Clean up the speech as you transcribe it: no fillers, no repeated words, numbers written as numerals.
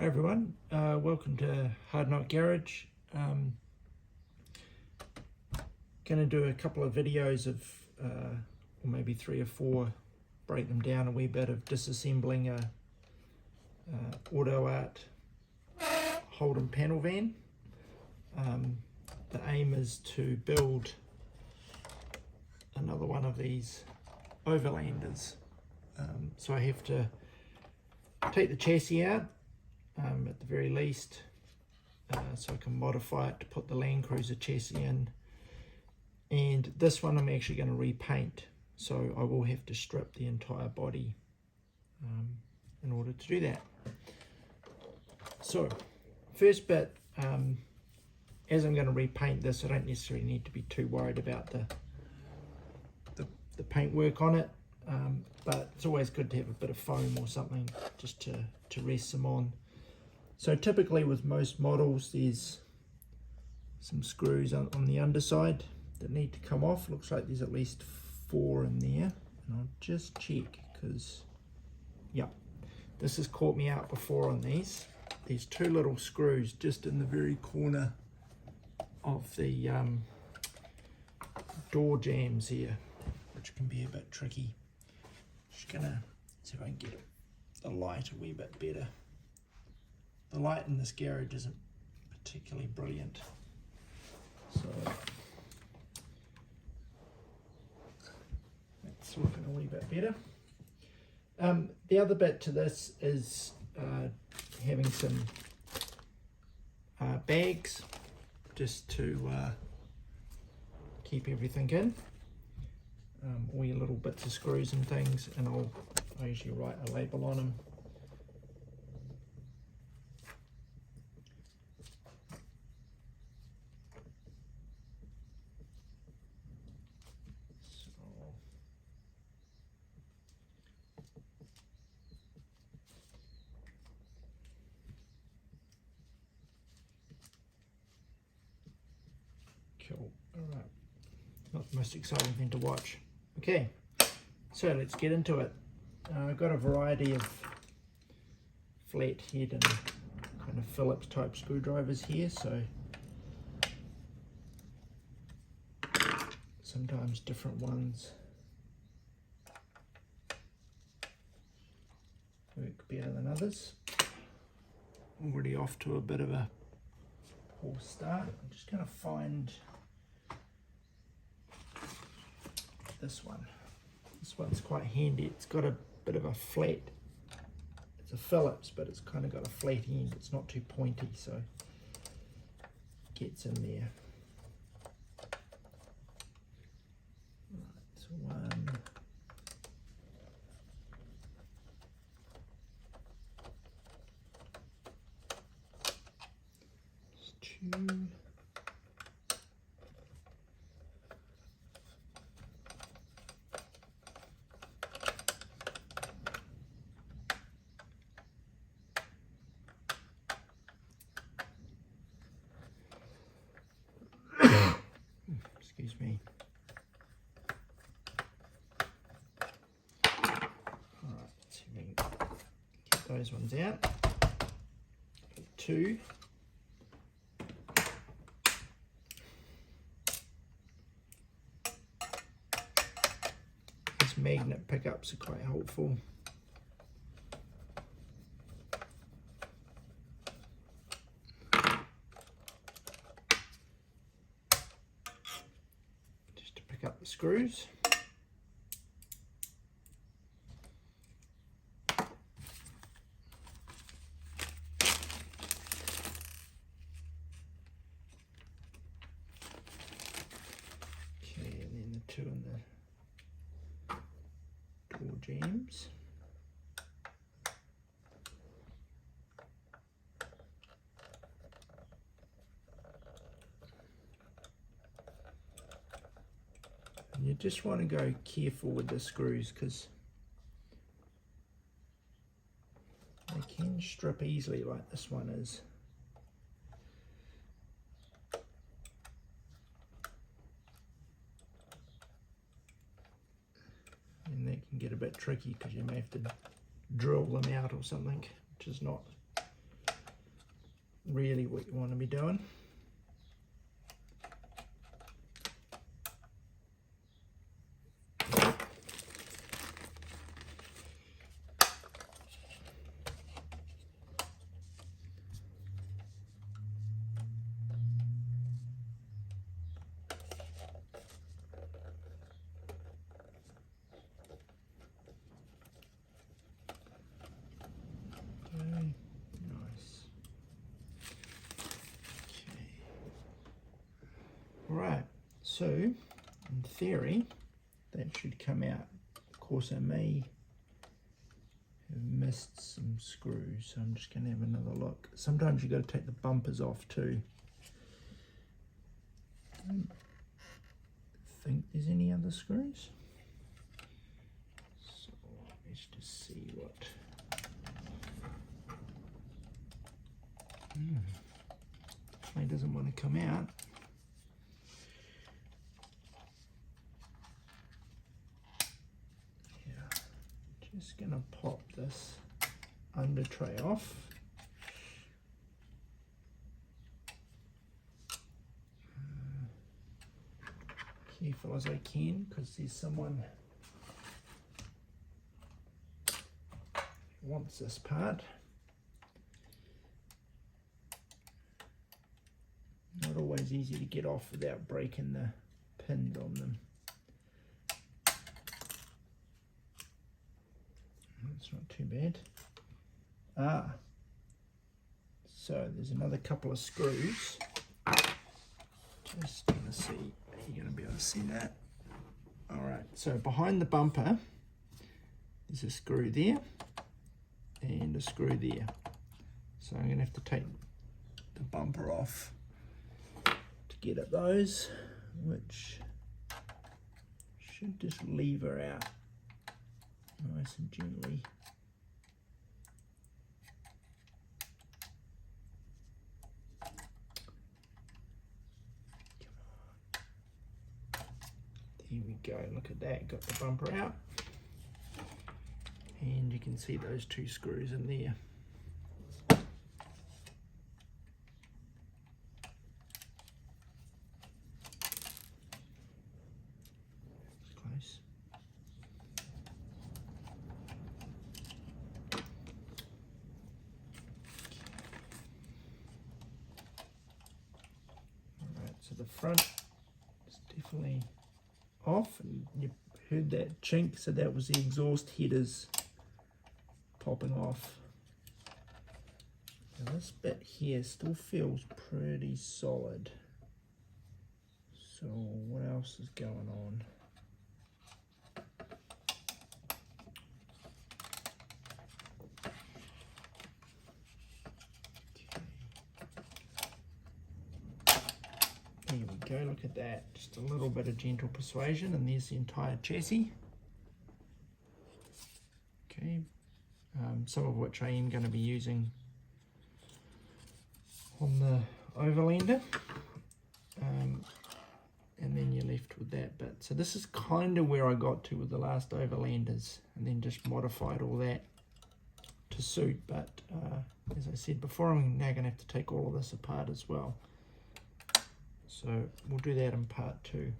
Hi everyone, welcome to Hard Knot Garage. Going to do a couple of videos of, or maybe 3 or 4, break them down a wee bit, of disassembling a auto art Holden panel van. The aim is to build another one of these overlanders. So I have to take the chassis out at the very least, so I can modify it to put the Land Cruiser chassis in. And this one I'm actually going to repaint, so I will have to strip the entire body in order to do that. So first bit, as I'm going to repaint this, I don't necessarily need to be too worried about the paint work on it, but it's always good to have a bit of foam or something just to rest them on. So typically with most models there's some screws on the underside that need to come off. Looks like there's at least 4 in there, and I'll just check because yeah, this has caught me out before on these. There's 2 little screws just in the very corner of the door jambs here, which can be a bit tricky. Just gonna see if I can get the light a wee bit better. The light in this garage isn't particularly brilliant, so that's looking a wee bit better. The other bit to this is having some bags just to keep everything in, all your little bits of screws and things, and I usually write a label on them. Cool. Alright, not the most exciting thing to watch. Okay, so let's get into it. I've got a variety of flat head and kind of Phillips type screwdrivers here, so sometimes different ones work better than others. Already off to a bit of a poor start. I'm just going to find this one. This one's quite handy. It's got a bit of a flat, it's a Phillips, but it's kind of got a flat end. It's not too pointy, so it gets in there. Right, so 1, 2, excuse me. Alright, let's see if we can get those ones out. 2. These magnet pickups are quite helpful. Just to pick up the screws. Okay, and then the 2 in the door jambs. And you just want to go careful with the screws because they can strip easily, like this one is. And they can get a bit tricky because you may have to drill them out or something, which is not really what you want to be doing. Nice. Okay. Right, so in theory that should come out. Of course I may have missed some screws, so I'm just going to have another look. Sometimes you've got to take the bumpers off too. I don't think there's any other screws. So let's just see what. Definitely doesn't want to come out. Yeah, just gonna pop this under tray off. Careful as I can, because there's someone who wants this part. Not always easy to get off without breaking the pins on them. That's not too bad. So there's another couple of screws. Just gonna see, are you gonna be able to see that? All right, so behind the bumper, there's a screw there and a screw there. So I'm gonna have to take the bumper off to get at those, which should just lever out nice and gently. Here we go, look at that, got the bumper out. And you can see those two screws in there. It's close. Alright, so the front is definitely off, and you heard that chink, so that was the exhaust headers popping off. Now this bit here still feels pretty solid. So what else is going on? There we go, look at that. Just a little bit of gentle persuasion, and there's the entire chassis. Okay, some of which I am going to be using on the Overlander. And then you're left with that bit. So this is kind of where I got to with the last Overlanders, and then just modified all that to suit. But as I said before, I'm now going to have to take all of this apart as well. So we'll do that in part 2.